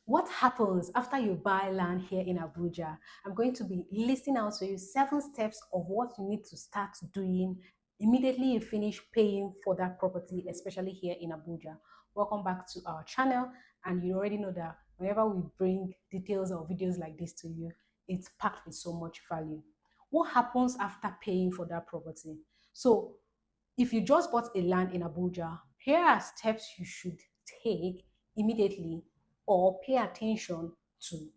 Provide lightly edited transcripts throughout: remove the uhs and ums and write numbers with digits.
What happens after you buy land here in Abuja? I'm going to be listing out to you 7 steps of what you need to start doing immediately you finish paying for that property, especially here in Abuja. Welcome back to our channel, and you already know that whenever we bring details or videos like this to you, it's packed with so much value. What happens after paying for that property? So if you just bought a land in Abuja, here are steps you should take immediately or pay attention to.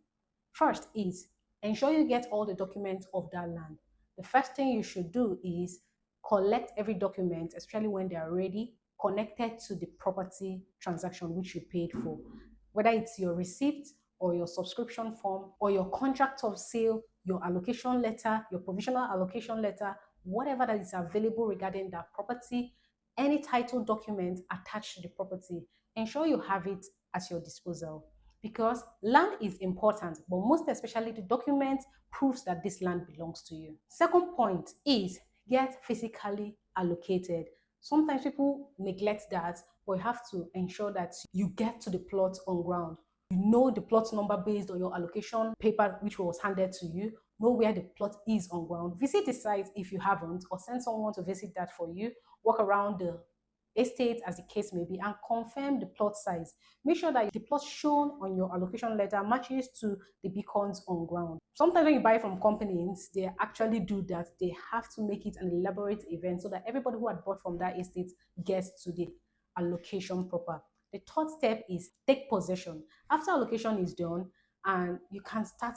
First is ensure you get all the documents of that land. The first thing you should do is collect every document, especially when they are ready, connected to the property transaction which you paid for. Whether it's your receipt or your subscription form or your contract of sale, your allocation letter, your provisional allocation letter, whatever that is available regarding that property, any title document attached to the property, ensure you have it at your disposal, because land is important, but most especially the document proves that this land belongs to you. Second point is get physically allocated. Sometimes people neglect that, but you have to ensure that you get to the plot on ground. You know the plot number based on your allocation paper which was handed to you. Know where the plot is on ground. Visit the site if you haven't, or send someone to visit that for you. Walk around the estate as the case may be and confirm the plot size. Make sure that the plot shown on your allocation letter matches to the beacons on ground. Sometimes when you buy from companies, they actually do that. They have to make it an elaborate event so that everybody who had bought from that estate gets to the allocation proper. The third step is take possession. After allocation is done, and you can start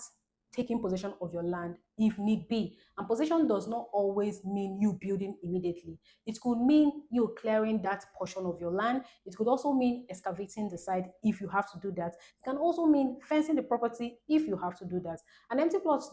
taking possession of your land if need be. And possession does not always mean you building immediately. It could mean you clearing that portion of your land. It could also mean excavating the site if you have to do that. It can also mean fencing the property if you have to do that. An empty plot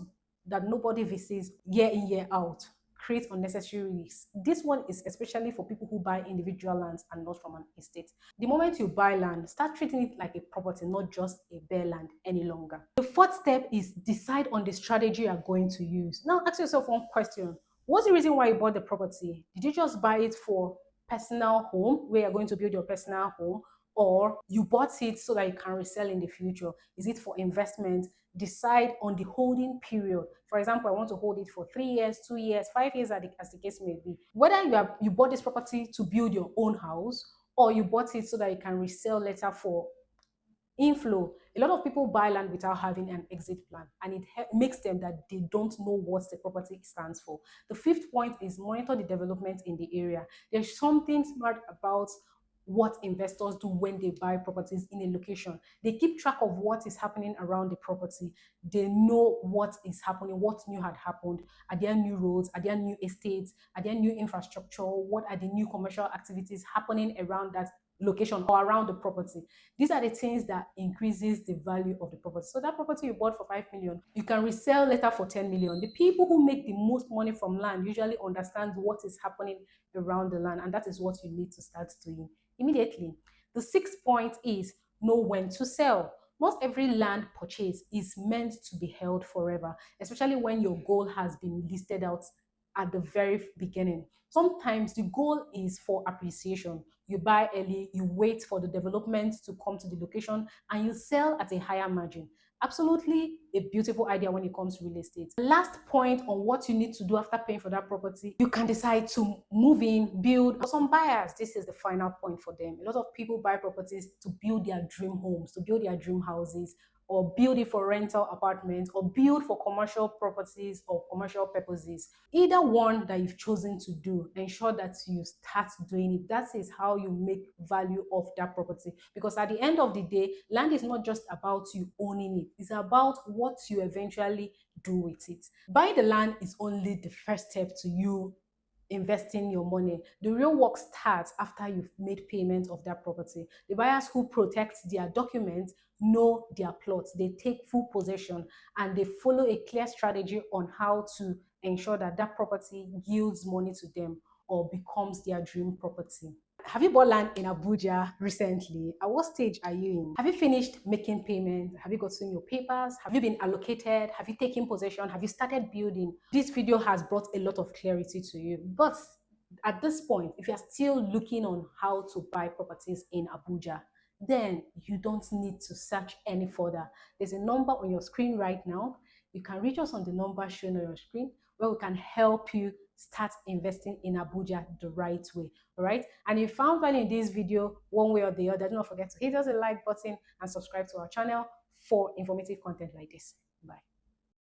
that nobody visits year in, year out create unnecessary risks. This one is especially for people who buy individual lands and not from an estate. The moment you buy land, start treating it like a property, not just a bare land any longer. The fourth step is decide on the strategy you are going to use. Now ask yourself one question. What's the reason why you bought the property? Did you just buy it for personal home, where you're going to build your personal home, or you bought it so that you can resell in the future? Is it for investment? Decide on the holding period. For example, I want to hold it for 3 years, 2 years, 5 years, as the case may be. Whether you bought this property to build your own house, or you bought it so that you can resell later for inflow. A lot of people buy land without having an exit plan, and it makes them that they don't know what the property stands for. The fifth point is monitor the development in the area. There's something smart about what investors do when they buy properties in a location. They keep track of what is happening around the property. They know what is happening, what new had happened. Are there new roads? Are there new estates? Are there new infrastructure? What are the new commercial activities happening around that location or around the property? These are the things that increases the value of the property. So that property you bought for 5 million, you can resell later for 10 million. The people who make the most money from land usually understand what is happening around the land, and that is what you need to start doing immediately. The sixth point is know when to sell. Not every land purchase is meant to be held forever, especially when your goal has been listed out at the very beginning. Sometimes the goal is for appreciation. You buy early, you wait for the development to come to the location, and you sell at a higher margin. Absolutely a beautiful idea when it comes to real estate. Last point on what you need to do after paying for that property, you can decide to move in, build. For some buyers, this is the final point for them. A lot of people buy properties to build their dream homes, to build their dream houses, or build it for rental apartments, or build for commercial properties or commercial purposes. Either one that you've chosen to do, ensure that you start doing it. That is how you make value of that property. Because at the end of the day, land is not just about you owning it. It's about what you eventually do with it. Buying the land is only the first step to you investing your money. The real work starts after you've made payment of that property. The buyers who protect their documents know their plots. They take full possession, and they follow a clear strategy on how to ensure that that property yields money to them or becomes their dream property. Have you bought land in Abuja recently? At what stage are you in? Have you finished making payments? Have you gotten your papers? Have you been allocated? Have you taken possession? Have you started building? This video has brought a lot of clarity to you. But at this point, if you're still looking on how to buy properties in Abuja, then you don't need to search any further. There's a number on your screen right now. You can reach us on the number shown on your screen where we can help you start investing in Abuja the right way. All right. And if you found value in this video one way or the other, don't forget to hit us a like button and subscribe to our channel for informative content like this. Bye.